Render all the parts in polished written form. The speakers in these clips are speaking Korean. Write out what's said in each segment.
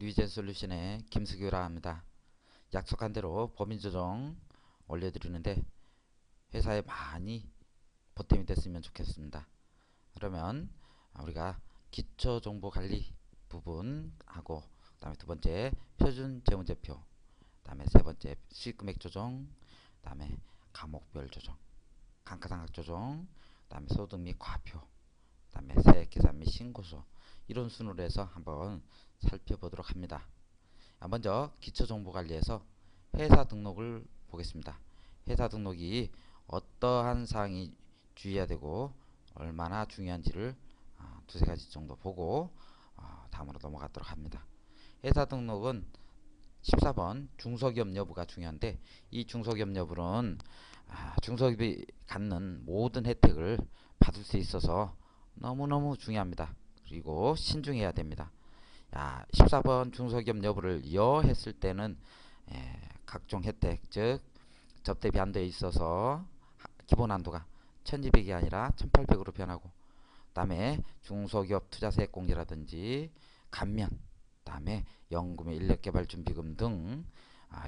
뉴이젠 솔루션의 김수규라 합니다. 약속한 대로 법인 조정 올려드리는데 회사에 많이 보탬이 됐으면 좋겠습니다. 그러면 우리가 기초정보관리 부분하고 그 다음에 두 번째 표준 재무제표, 그 다음에 세 번째 수익금액 조정, 그 다음에 과목별 조정, 감가상각 조정, 그 다음에 소득 및 과표, 그 다음에 세액 계산 및 신고서, 이런 순으로 해서 한번 살펴보도록 합니다. 먼저 기초정보관리에서 회사 등록을 보겠습니다. 회사 등록이 어떠한 사항이 주의해야 되고 얼마나 중요한지를 두세 가지 정도 보고 다음으로 넘어가도록 합니다. 회사 등록은 14번 중소기업 여부가 중요한데, 이 중소기업 여부는 중소기업이 갖는 모든 혜택을 받을 수 있어서 너무너무 중요합니다. 그리고 신중해야 됩니다. 14번 중소기업 여부를 했을 때는 각종 혜택, 즉 접대비 한도에 있어서 기본 한도가 1200이 아니라 1800으로 변하고, 그 다음에 중소기업 투자세액공제라든지 감면, 그 다음에 연금의 인력개발준비금 등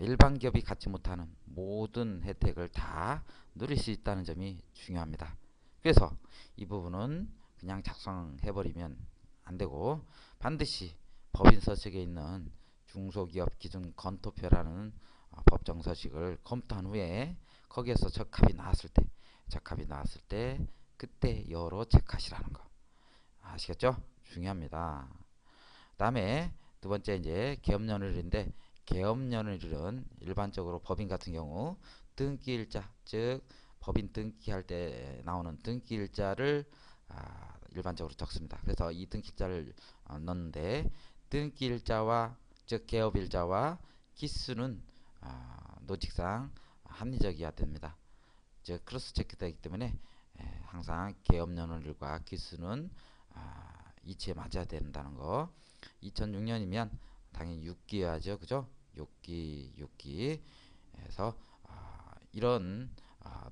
일반 기업이 갖지 못하는 모든 혜택을 다 누릴 수 있다는 점이 중요합니다. 그래서 이 부분은 그냥 작성해버리면 안 되고 반드시 법인 서식에 있는 중소기업 기준 검토표라는 법정 서식을 검토한 후에 거기에서 적합이 나왔을 때 그때 여로 체크하시라는 거 아시겠죠? 중요합니다. 다음에 두 번째 이제 계엄연휴일인데, 계엄연휴일은 일반적으로 법인 같은 경우 등기일자, 즉 법인 등기할 때 나오는 등기일자를 일반적으로 적습니다. 그래서 이 등기일자를 넣는데, 등기일자와 즉 개업일자와 기수는 노직상 합리적이어야 됩니다. 즉 크로스 체크되기 때문에 항상 개업연휴일과 기수는 이치에 맞아야 된다는 거. 2006년이면 당연히 6기여야죠, 그죠? 6기 에서 이런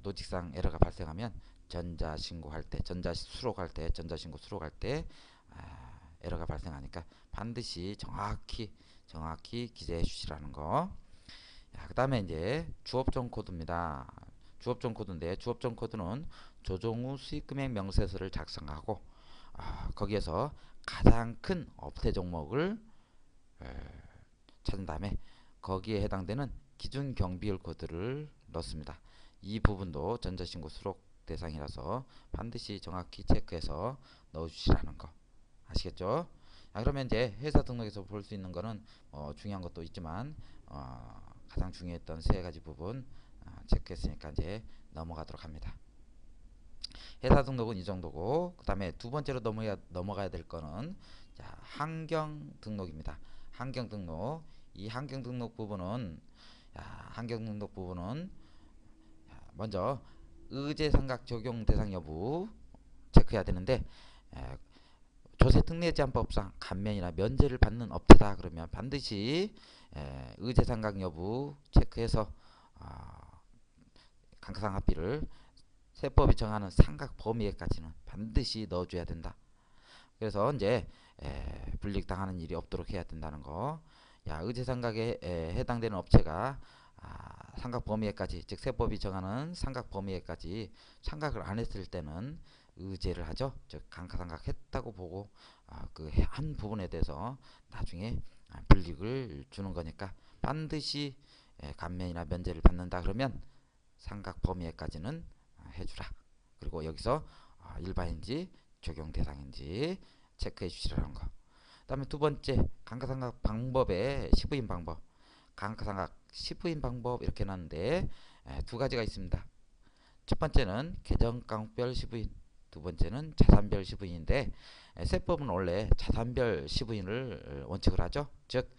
노직상 에러가 발생하면 전자신고 수록할 때 에러가 발생하니까 반드시 정확히 기재해 주시라는 거. 그 다음에 이제 주업종 코드입니다. 주업종 코드인데, 주업종 코드는 조정 후 수익금액 명세서를 작성하고 거기에서 가장 큰 업태 종목을 찾은 다음에 거기에 해당되는 기준 경비율 코드를 넣습니다. 이 부분도 전자신고 수록 대상이라서 반드시 정확히 체크해서 넣어주시라는 거 아시겠죠? 그러면 이제 회사 등록에서 볼 수 있는 거는 중요한 것도 있지만 가장 중요했던 세 가지 부분 체크했으니까 이제 넘어가도록 합니다. 회사 등록은 이 정도고, 그 다음에 두 번째로 넘어가야 될 거는 환경 등록입니다. 환경 등록. 이 환경 등록 부분은 먼저 의제 상각 적용 대상 여부 체크해야 되는데, 조세 특례제한법상 감면이나 면제를 받는 업체다 그러면 반드시 의제 상각 여부 체크해서 감가상각비를 세법이 정하는 상각 범위에까지는 반드시 넣어줘야 된다. 그래서 이제 불이익당하는 일이 없도록 해야 된다는 거. 의제상각에 해당되는 업체가 상각 범위에까지, 즉 세법이 정하는 상각 범위에까지 상각을 안 했을 때는 의제를 하죠. 즉 감가상각 했다고 보고 그 한 부분에 대해서 나중에 불이익을 주는 거니까 반드시 감면이나 면제를 받는다 그러면 상각 범위에까지는 해주라. 그리고 여기서 일반인지 적용 대상인지 체크해 주시라는 거. 그 다음에 두 번째, 감가상각 방법의 시부인 방법. 감가상각 시부인 방법 이렇게 놨는데 두 가지가 있습니다. 첫 번째는 계정가목별 시부인, 두 번째는 자산별 시부인인데, 세법은 원래 자산별 시부인을 원칙을 하죠. 즉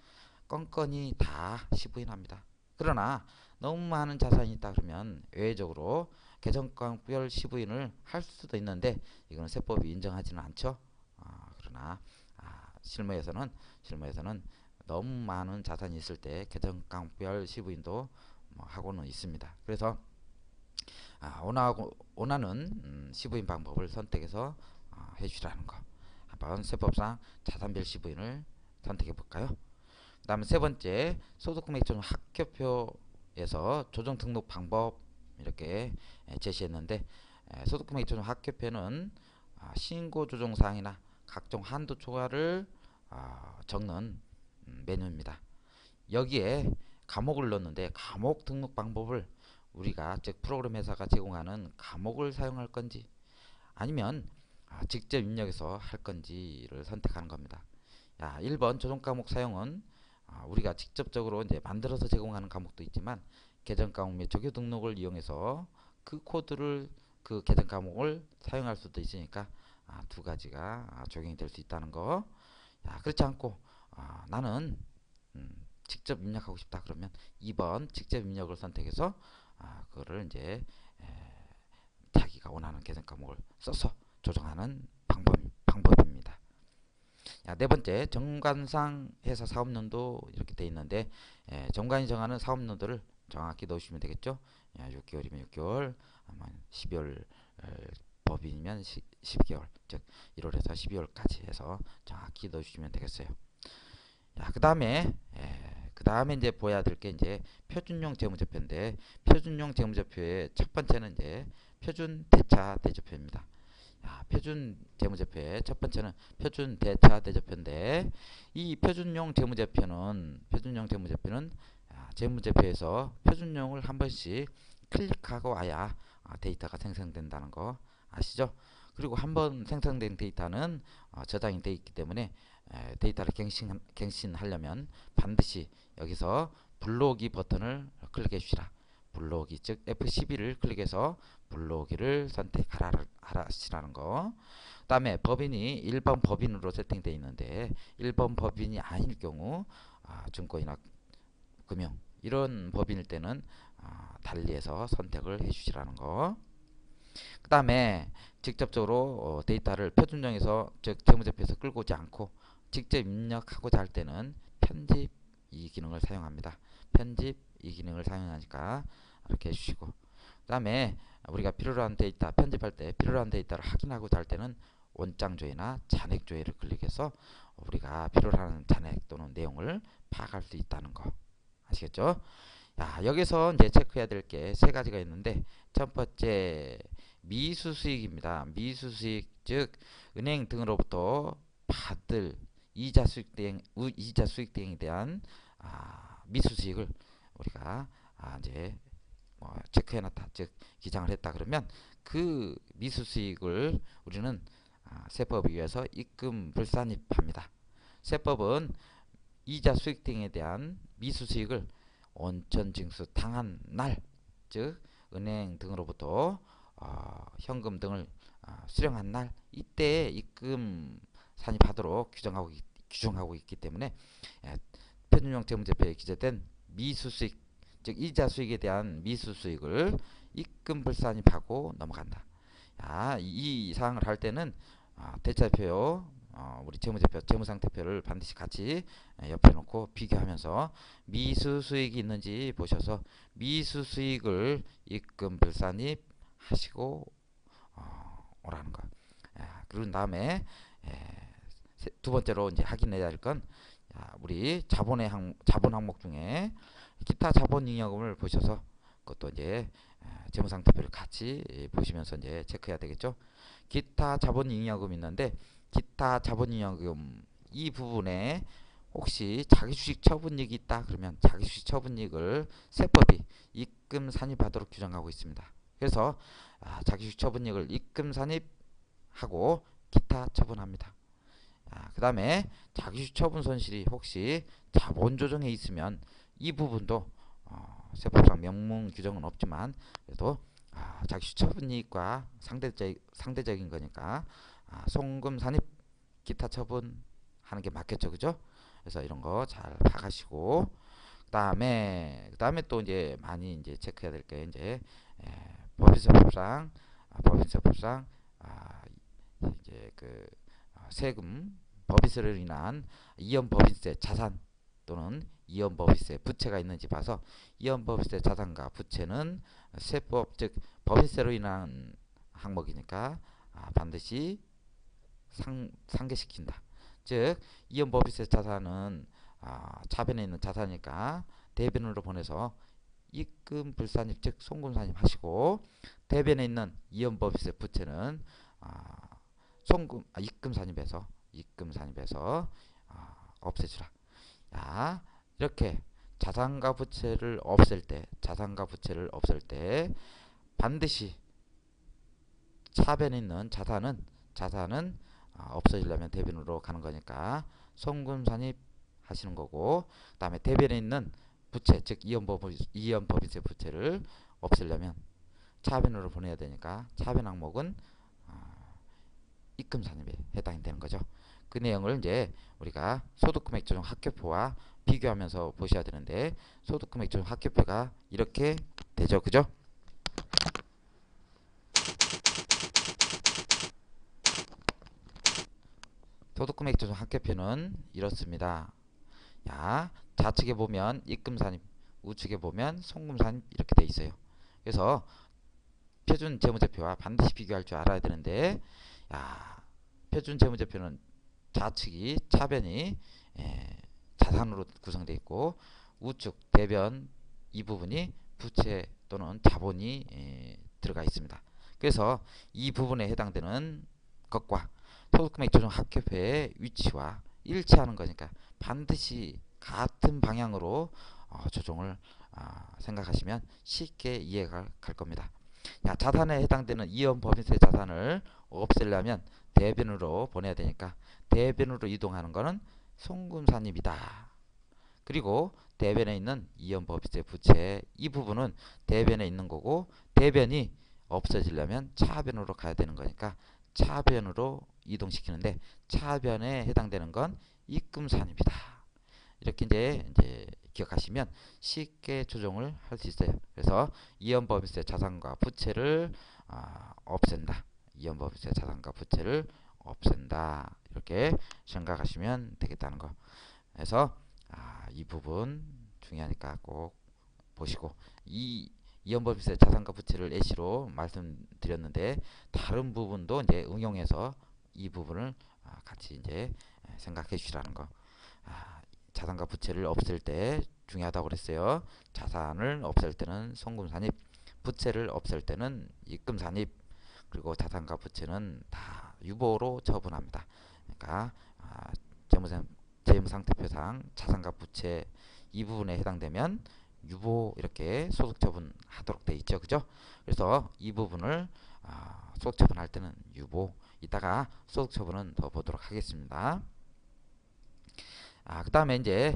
건건이 다 시부인합니다. 그러나 너무 많은 자산이 있다 그러면 외적으로 계정가목별 시부인을 할 수도 있는데 이거는 세법이 인정하지는 않죠. 그러나 실무에서는 너무 많은 자산이 있을 때 계정가목별 시부인도 하고는 있습니다. 그래서 원하는 시부인 방법을 선택해서 해주시라는 거. 한번 세법상 자산별 시부인을 선택해 볼까요? 그다음에 세 번째 소득금액조정 학교표에서 조정 등록 방법 이렇게 제시했는데 소득금액조정 학교표는 신고 조정 사항이나 각종 한도 초과를 적는 메뉴입니다. 여기에 과목을 넣었는데 과목 등록 방법을 우리가 즉 프로그램 회사가 제공하는 과목을 사용할 건지 아니면 직접 입력해서 할 건지를 선택하는 겁니다. 1번 조정 과목 사용은 우리가 직접적으로 이제 만들어서 제공하는 과목도 있지만 계정 과목 및 조교 등록을 이용해서 그 코드를 그 계정 과목을 사용할 수도 있으니까 두 가지가 적용이 될 수 있다는 거. 그렇지 않고 나는 직접 입력하고 싶다 그러면 2번 직접 입력을 선택해서 그거를 이제 자기가 원하는 계정 과목을 써서 조정하는 방법입니다. 네 번째 정관상 회사 사업연도 이렇게 돼 있는데 정관이 정하는 사업연도를 정확히 넣으시면 되겠죠. 6개월이면 6개월, 아마 12월 법인이면 12개월, 즉 1월에서 12월까지 해서 정확히 넣어주시면 되겠어요. 그 다음에 이제 보여야 될 게 이제 표준용 재무제표인데 표준용 재무제표의 첫 번째는 이제 표준 대차 대조표입니다. 표준 재무제표의 첫 번째는 표준 대차 대조표인데 이 표준용 재무제표는 재무제표에서 표준용을 한 번씩 클릭하고 와야 데이터가 생성된다는 거 아시죠? 그리고 한 번 생성된 데이터는 저장이 되어 있기 때문에 데이터를 갱신하려면 반드시 여기서 불러오기 버튼을 클릭해 주시라. 불러오기 즉 F12를 클릭해서 불러오기를 선택하시라는 거. 그 다음에 법인이 1번 법인으로 세팅되어 있는데 1번 법인이 아닐 경우 증권이나 금융 이런 법인일 때는 달리해서 선택을 해주시라는 거. 그 다음에 직접적으로 데이터를 표준정에서 즉 재무제표에서 끌고 오지 않고 직접 입력하고자 할 때는 편집 이 기능을 사용합니다. 편집 이 기능을 사용하니까 이렇게 해주시고 그 다음에 우리가 필요로 한 데이터 편집할 때 필요로 한 데이터를 확인하고자 할 때는 원장 조회나 잔액 조회를 클릭해서 우리가 필요로 하는 잔액 또는 내용을 파악할 수 있다는 거 아시겠죠? 여기서 이제 체크해야 될 게 세 가지가 있는데 첫 번째 미수수익입니다. 미수수익 즉 은행 등으로부터 받을 이자 수익 대행에 대한 미수수익을 우리가 이제 체크해놨다 즉 기장을 했다 그러면 그 미수수익을 우리는 세법에 의해서 입금 불산입합니다. 세법은 이자 수익 등에 대한 미수수익을 온천 징수 당한 날, 즉 은행 등으로부터 현금 등을 수령한 날 이때 입금 산입하도록 규정하고 있기 때문에 표준용 재무제표에 기재된 미수수익 즉 이자 수익에 대한 미수수익을 입금 불산입하고 넘어간다. 이 사항을 할 때는 대차표 우리 재무제표 재무상태표를 반드시 같이 옆에 놓고 비교하면서 미수수익이 있는지 보셔서 미수수익을 입금 불산입 하시고 오라는 거. 그런 다음에 두 번째로 이제 확인해야 할 건 우리 자본 항목 중에 기타 자본 잉여금을 보셔서 그것도 이제 재무상태표를 같이 보시면서 이제 체크해야 되겠죠. 기타 자본 잉여금 있는데 기타 자본 잉여금 이 부분에 혹시 자기주식 처분이익이 있다 그러면 자기주식 처분이익을 세법이 입금 산입하도록 규정하고 있습니다. 그래서 자기주식 처분이익을 입금 산입하고 기타 처분합니다. 그 다음에 자기주식 처분 손실이 혹시 자본 조정에 있으면 이 부분도 세법상 명문 규정은 없지만 그래도 자기주식 처분이익과 상대적인 거니까 송금 산입 기타 처분하는 게 맞겠죠, 그죠? 그래서 이런 거 잘 파악하시고 그다음에 또 이제 많이 이제 체크해야 될 게 이제 법인세법상 이제 그 세금 법인세로 인한 이연법인세 자산 또는 이연법인세 부채가 있는지 봐서 이연법인세 자산과 부채는 세법 즉 법인세로 인한 항목이니까 반드시 상계시킨다. 즉 이연법인세 자산은 차변에 있는 자산이니까 대변으로 보내서 입금 불산입 즉 송금산입 하시고, 대변에 있는 이연법인세 부채는 입금산입해서 없애주라. 야, 이렇게 자산과 부채를 없앨 때 반드시 차변에 있는 자산은 없어지려면 대변으로 가는 거니까 송금산입 하시는 거고, 그 다음에 대변에 있는 부채 즉 이연법인세 부채를 없애려면 차변으로 보내야 되니까 차변 항목은 입금산입에 해당이 되는 거죠. 그 내용을 이제 우리가 소득금액 조정 합계표와 비교하면서 보셔야 되는데, 소득금액 조정 합계표가 이렇게 되죠. 그죠? 소득금액 조정 합계표는 이렇습니다. 야, 좌측에 보면 입금산입, 우측에 보면 송금산입 이렇게 돼 있어요. 그래서 표준 재무제표와 반드시 비교할 줄 알아야 되는데, 야, 표준 재무제표는 좌측이 차변이 자산으로 구성되어 있고, 우측 대변 이 부분이 부채 또는 자본이 들어가 있습니다. 그래서 이 부분에 해당되는 것과 소득금액 조정 합계표의 위치와 일치하는 거니까 반드시 같은 방향으로 조정을 생각하시면 쉽게 이해가 갈 겁니다. 야, 자산에 해당되는 이연법인세 자산을 없애려면 대변으로 보내야 되니까 대변으로 이동하는 거는 송금산입이다. 그리고 대변에 있는 이연법인세 부채 이 부분은 대변에 있는 거고, 대변이 없어지려면 차변으로 가야 되는 거니까 차변으로 이동시키는데 차변에 해당되는 건 입금산입니다. 이렇게 이제 기억하시면 쉽게 조정을 할 수 있어요. 그래서 이연법인세 자산과 부채를 없앤다. 이연법인세 자산과 부채를 없앤다. 이렇게 생각하시면 되겠다는 거. 그래서 이 부분 중요하니까 꼭 보시고, 이연법인세 자산과 부채를 예시로 말씀드렸는데 다른 부분도 이제 응용해서 이 부분을 같이 이제 생각해 주시라는 거. 자산과 부채를 없앨 때 중요하다고 그랬어요. 자산을 없앨 때는 송금산입, 부채를 없앨 때는 입금산입, 그리고 자산과 부채는 다 유보로 처분합니다. 그러니까 재무상태표상 자산과 부채 이 부분에 해당되면 유보 이렇게 소득처분 하도록 돼 있죠. 그죠? 그래서 이 부분을 소득처분 할 때는 유보, 이따가 소득처분은 더 보도록 하겠습니다. 그 다음에 이제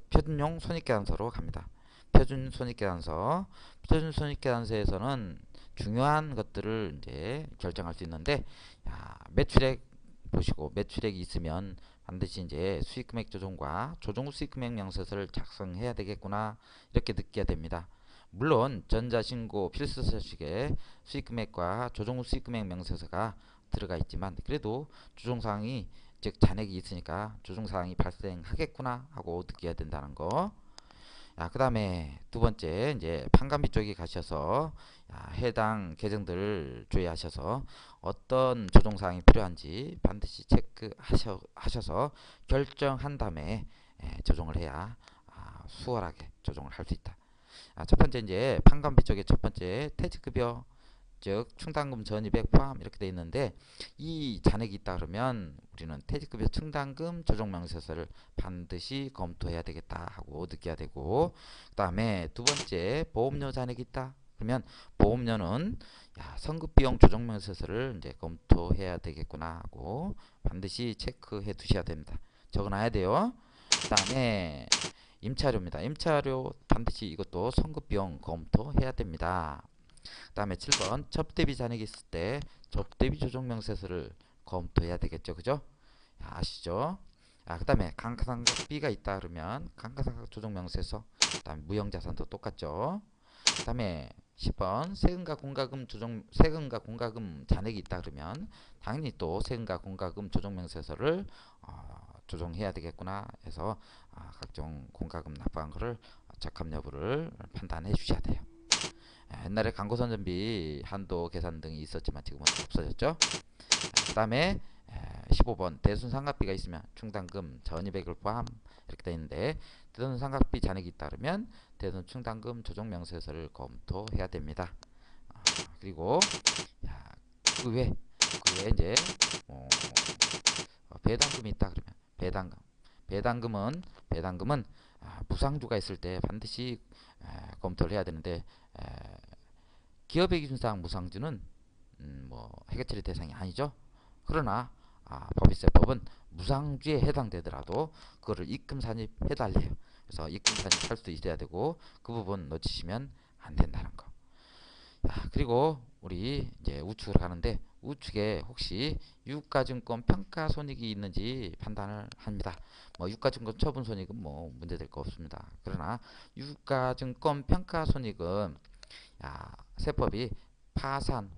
표준용 손익계산서로 갑니다. 표준 손익계산서에서는 중요한 것들을 이제 결정할 수 있는데, 매출액 보시고 매출액이 있으면 반드시 이제 수익금액 조정과 조정 후 수익금액 명세서를 작성해야 되겠구나 이렇게 느껴야 됩니다. 물론 전자신고 필수서식에 수익금액과 조정 후 수익금액 명세서가 들어가 있지만 그래도 조정사항이 즉 잔액이 있으니까 조정사항이 발생하겠구나 하고 느껴야 된다는 거. 그 다음에 두 번째 이제 판관비 쪽에 가셔서 해당 계정들을 조회하셔서 어떤 조정사항이 필요한지 반드시 체크하셔서 결정한 다음에 조정을 해야 수월하게 조정을 할 수 있다. 첫 번째 이제 판관비 쪽에 첫 번째 퇴직급여 즉 충당금 전입액 포함 이렇게 되어 있는데, 이 잔액이 있다 그러면 우리는 퇴직급여 충당금 조정명세서를 반드시 검토해야 되겠다 하고 느껴야 되고, 그 다음에 두 번째 보험료 잔액이 있다 그러면 보험료는 선급비용 조정명세서를 이제 검토해야 되겠구나 하고 반드시 체크해 두셔야 됩니다. 적어놔야 돼요. 그 다음에 임차료입니다. 임차료 반드시 이것도 선급비용 검토해야 됩니다. 그 다음에 7번 접대비 잔액이 있을 때 접대비 조정명세서를 검토해야 되겠죠. 그죠? 아시죠? 그 다음에 감가상각비가 있다 그러면 감가상각 조정명세서, 그 다음에 무형자산도 똑같죠. 그 다음에 10번 세금과 공과금 잔액이 있다 그러면 당연히 또 세금과 공과금 조정명세서를 조정해야 되겠구나 해서 각종 공과금 납부한 거를 적합 여부를 판단해 주셔야 돼요. 옛날에 광고선전비 한도 계산 등이 있었지만 지금은 없어졌죠. 그 다음에 15번 대손상각비가 있으면 충당금 전입액을 포함 이렇게 되어 있는데 대손상각비 잔액이 있다 그러면 대손충당금 조정명세서를 검토해야 됩니다. 그리고 그 외 이제 어, 배당금이 있다 그러면 배당금은 무상주가 있을 때 반드시 검토를 해야 되는데 기업의 기준상 무상주는 뭐 해결처리 대상이 아니죠. 그러나 법인세법은 무상주에 해당되더라도 그거를 입금 산입해달래요. 그래서 입금 산입할 수 있어야 되고 그 부분 놓치시면 안 된다는 거. 그리고 우리 이제 우측으로 가는데 우측에 혹시 유가증권 평가 손익이 있는지 판단을 합니다. 뭐 유가증권 처분 손익은 뭐 문제될 거 없습니다. 그러나 유가증권 평가 손익은 세법이 파산,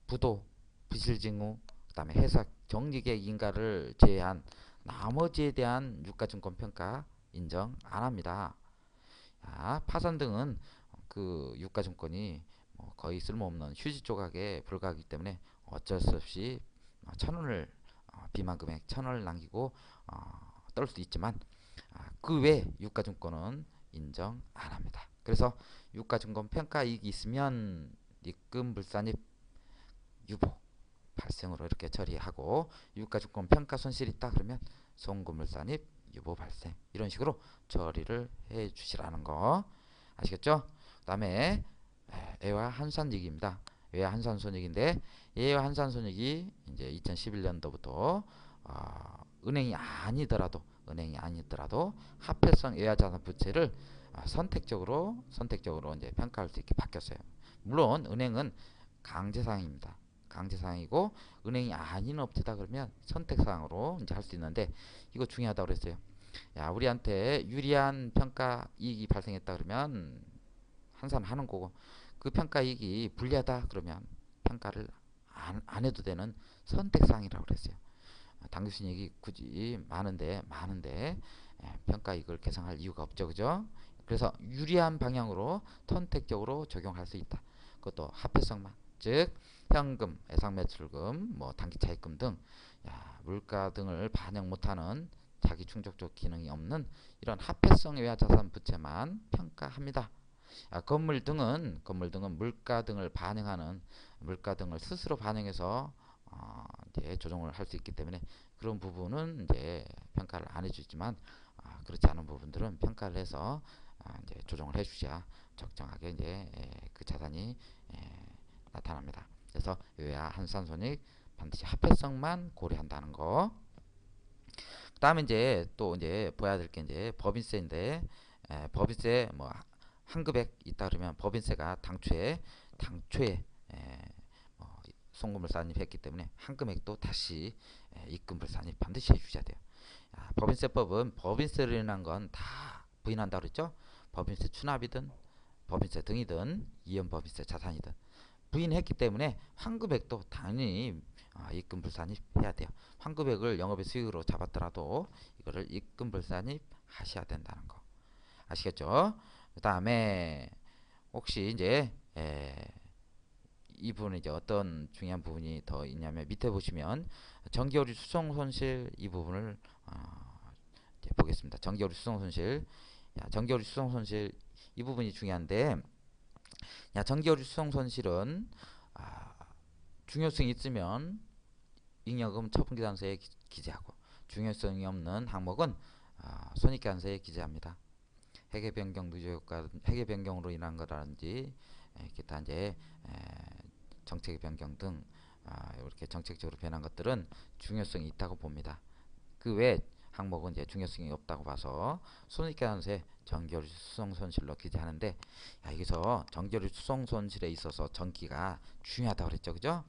부도, 부실징후, 그다음에 해석, 정리계획 인가를 제외한 나머지에 대한 유가증권 평가 인정 안 합니다. 파산 등은 그 유가증권이 거의 쓸모없는 휴지 조각에 불과하기 때문에 어쩔 수 없이 1,000원을 비만 금액 1,000원을 남기고 떨 수 있지만 그 외 유가증권은 인정 안 합니다. 그래서 유가증권 평가 이익이 있으면 입금 불산입 유보 발생으로 이렇게 처리하고 유가증권 평가 손실이 있다 그러면 송금 불산입 유보 발생 이런 식으로 처리를 해 주시라는 거 아시겠죠? 그 다음에 예와 한산이익입니다. 예와 한산손익인데 예와 한산손익이 이제 2011년도부터 은행이 아니더라도 화폐성 예와자산 부채를 선택적으로 이제 평가할 수 있게 바뀌었어요. 물론 은행은 강제사항입니다. 강제사항이고 은행이 아닌 업체다 그러면 선택사항으로 이제 할 수 있는데 이거 중요하다고 그랬어요. 우리한테 유리한 평가 이익이 발생했다 그러면 환산하는 거고 그 평가 이익이 불리하다 그러면 평가를 안 해도 되는 선택사항이라고 그랬어요. 당기순이익이 굳이 많은데 평가 이익을 계산할 이유가 없죠, 그죠? 그래서 유리한 방향으로 선택적으로 적용할 수 있다. 그것도 화폐성만, 즉 현금, 예상매출금, 뭐 단기차입금 등 물가 등을 반영 못하는 자기 충족적 기능이 없는 이런 화폐성 외화자산 부채만 평가합니다. 건물 등은 물가 등을 반영하는 물가 등을 스스로 반영해서 이제 조정을 할 수 있기 때문에 그런 부분은 이제 평가를 안 해주지만 그렇지 않은 부분들은 평가를 해서 이제 조정을 해주셔야 적정하게 이제 그 자산이 나타납니다. 그래서 외화 한산손익 반드시 화폐성만 고려한다는 거. 그다음에 이제 또 이제 봐야 될 게 이제 법인세인데 법인세 뭐 한 금액 있다 그러면 법인세가 당초에 송금을 산입했기 때문에 한 금액도 다시 입금을 산입 반드시 해주셔야 돼요. 법인세법은 법인세를 인한 건 다 부인한다 그랬죠. 법인세 추납이든 법인세 등이든 이연 법인세 자산이든 부인했기 때문에 환급액도 당연히 입금 불산입해야 돼요. 환급액을 영업의 수익으로 잡았더라도 이거를 입금 불산입 하셔야 된다는 거 아시겠죠? 그 다음에 혹시 이제 이 부분은 이제 어떤 중요한 부분이 더 있냐면 밑에 보시면 정기오류 수송 손실 이 부분을 이제 보겠습니다. 정기오류 수송 손실, 정기오류 수송 손실 이 부분이 중요한데, 정기오류 수송 손실은 중요성이 있으면 잉여금 처분계산서에 기재하고 중요성이 없는 항목은 손익계산서에 기재합니다. 회계 변경 누조 효과, 회계 변경으로 인한 거라든지 기타 이제 정책 변경 등 이렇게 정책적으로 변한 것들은 중요성이 있다고 봅니다. 그 외 항목은 이제 중요성이 없다고 봐서 손익계산서에 정기오류 수송 손실로 기재하는데 여기서 정기오류 수송 손실에 있어서 정기가 중요하다고 그랬죠, 그죠?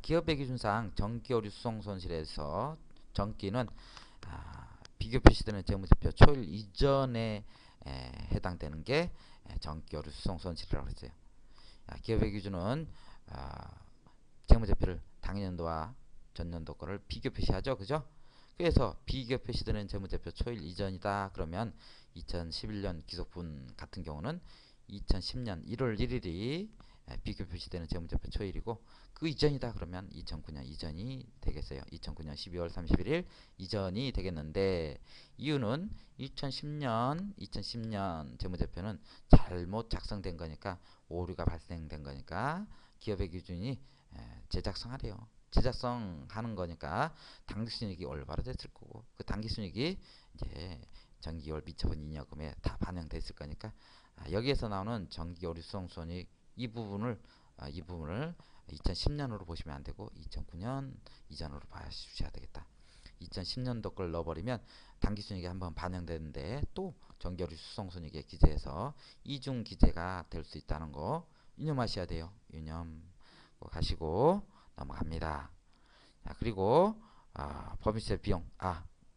기업의 기준상 정기오류 수송 손실에서 정기는 비교 표시되는 재무제표 초일 이전에 해당되는 게 정기오류 수송 손실이라고 했어요. 기업의 기준은 재무제표를 당연도와 전년도 거를 비교 표시하죠, 그죠? 그래서 비교 표시되는 재무제표 초일 이전이다 그러면 2011년 기속분 같은 경우는 2010년 1월 1일이 비교 표시되는 재무제표 초일이고 그 이전이다 그러면 2009년 이전이 되겠어요. 2009년 12월 31일 이전이 되겠는데 이유는 2010년 재무제표는 잘못 작성된 거니까 오류가 발생된 거니까 기업의 기준이 재작성하래요. 재작성하는 거니까 당기순이익이 올바로 됐을 거고 그 당기순이익이 이제 정기월 미처분 잉여금에 다 반영됐을 거니까 여기에서 나오는 정기오류 수송손익 이 부분을 2010년으로 보시면 안 되고 2009년 이전으로 봐주셔야 되겠다. 2010년도 걸 넣어버리면 당기순이익이 한번 반영되는데 또 정기오류 수송손익에 기재해서 이중 기재가 될 수 있다는 거 유념하셔야 돼요. 유념 가시고 넘어갑니다. 자, 그리고 법인세 비용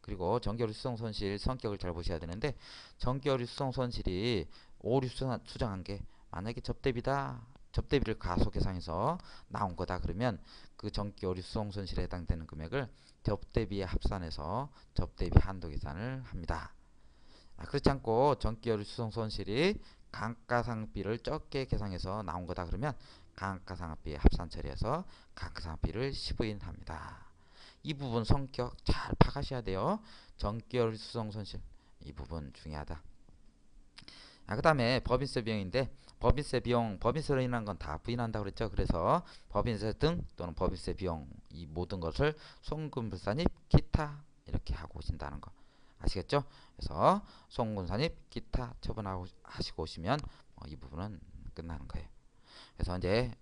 그리고 정기오류 수송 손실 성격을 잘 보셔야 되는데 정기오류 수송 손실이 오류 수정한 게 만약에 접대비를 가속계상해서 나온 거다 그러면 그 정기오류 수송 손실에 해당되는 금액을 접대비에 합산해서 접대비 한도 계산을 합니다. 그렇지 않고 정기오류 수송 손실이 감가상각비를 적게 계상해서 나온 거다 그러면 감가상각비에 합산 처리해서 감가상각비를 시부인합니다. 이 부분 성격 잘 파가셔야 돼요. 정기오류 수송 손실 이 부분 중요하다. 그 다음에 법인세 비용인데 법인세로 인한 건 다 부인한다고 그랬죠. 그래서 법인세 등 또는 법인세 비용 이 모든 것을 송금불산입 기타 이렇게 하고 오신다는 거 아시겠죠? 그래서 송금산입 기타 처분하고 하시고 오시면 이 부분은 끝나는 거예요. 그래서 이제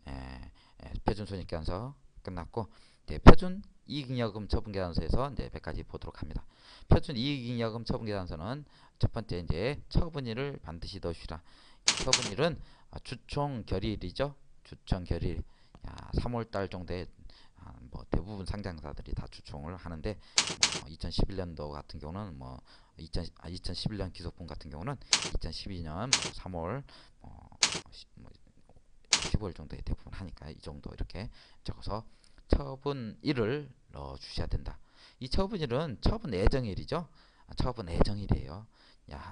표준손익계산서 끝났고 이제 표준 이익잉여금 처분계산서에서 이제 몇 가지 보도록 합니다. 표준 이익잉여금 처분계산서는 첫 번째 이제 처분일을 반드시 넣으시라. 처분일은 주총 결의일이죠. 주총 결의일. 3월달 정도에 뭐 대부분 상장사들이 다 주총을 하는데 2011년도 같은 경우는 2011년 기속분 같은 경우는 2012년 3월 15일 정도에 대부분 하니까 이 정도 이렇게 적어서 처분일을 넣어 주셔야 된다. 이 처분일은 처분 예정일이죠. 처분 예정일이에요.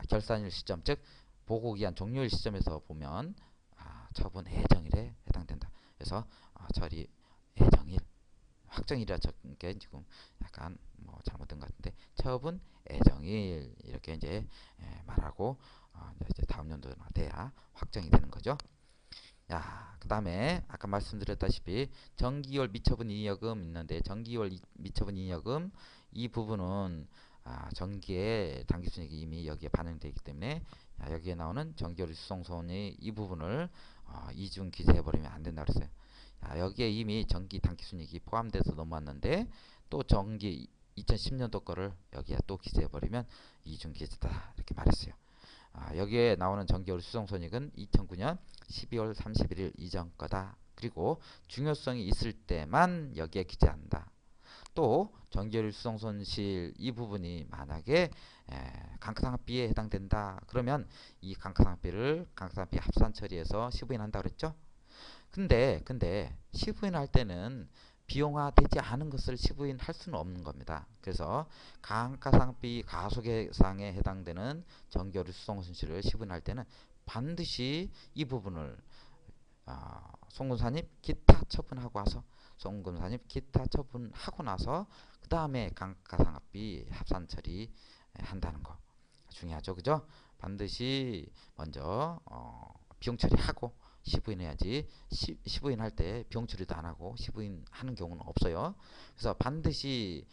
결산일 시점 즉 보고기한 종료일 시점에서 보면 처분 예정일에 해당된다. 그래서 처리 예정일 확정일이라 적은 게 지금 약간 잘못된 것 같은데 처분 예정일 이렇게 이제 말하고 이제 다음 연도가 돼야 확정이 되는 거죠. 그 다음에 아까 말씀드렸다시피 정기월 미처분 잉여금 있는데 정기월 미처분 잉여금 이 부분은 정기의 당기순이익이 이미 여기에 반영되어 있기 때문에 여기에 나오는 정기오류 수송손의 이 부분을 이중 기재해버리면 안 된다고 그랬어요. 여기에 이미 정기 당기순이익이 포함돼서 넘어왔는데 또 정기 2010년도 거를 여기에 또 기재해버리면 이중 기재다 이렇게 말했어요. 여기에 나오는 정기오류 수송손익은 2009년 12월 31일 이전 거다. 그리고 중요성이 있을 때만 여기에 기재한다. 또 정기오류 수송손실 이 부분이 만약에 감가상각비에 해당된다. 그러면 이 감가상각비를 감가상각비 합산 처리해서 시부인한다 그랬죠. 근데 시부인할 때는 비용화되지 않은 것을 시부인할 수는 없는 겁니다. 그래서 감가상각비 가속계상에 해당되는 정기오류 수송손실을 시부인할 때는 반드시 이 부분을 송금산입 기타 처분하고 와서 송금산입 기타 처분하고 나서 그 다음에 감가상각비 합산 처리 한다는 거 중요하죠. 그죠? 반드시 먼저 비용 처리하고 시부인해야지 시부인할 때 비용 처리도 안하고 시부인하는 경우는 없어요. 그래서 반드시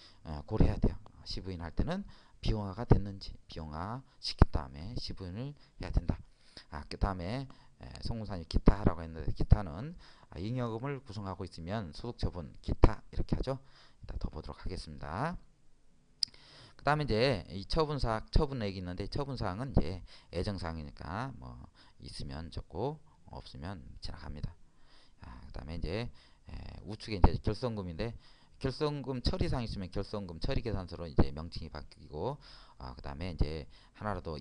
고려해야 돼요. 시부인할 때는 비용화가 됐는지 비용화 시킨 다음에 시부인을 해야 된다. 그 다음에 송금산입 기타 하라고 했는데 기타는 잉여금을 구성하고 있으면 소득처분 기타 이렇게 하죠. 이따 더 보도록 하겠습니다. 그 다음에 이제 이 처분액이 있는데 처분사항은 이제 애정사항이니까 있으면 적고 없으면 지나갑니다. 그 다음에 이제 우측에 이제 결손금인데 결손금 처리사항 있으면 결손금 처리 계산서로 이제 명칭이 바뀌고 그 다음에 이제 하나라도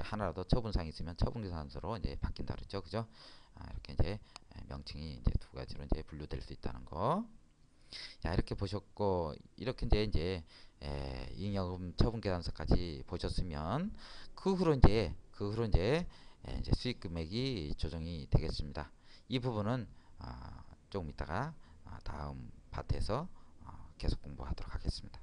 하나라도 처분사항이 있으면 처분 계산서로 이제 바뀐다 그랬죠. 그죠? 이렇게 이제 명칭이 이제 두 가지로 이제 분류될 수 있다는 거. 이렇게 보셨고 이렇게 이제 잉여금 처분 계산서까지 보셨으면 그 후로 이제 수익 금액이 조정이 되겠습니다. 이 부분은 조금 이따가 다음 파트에서 계속 공부하도록 하겠습니다.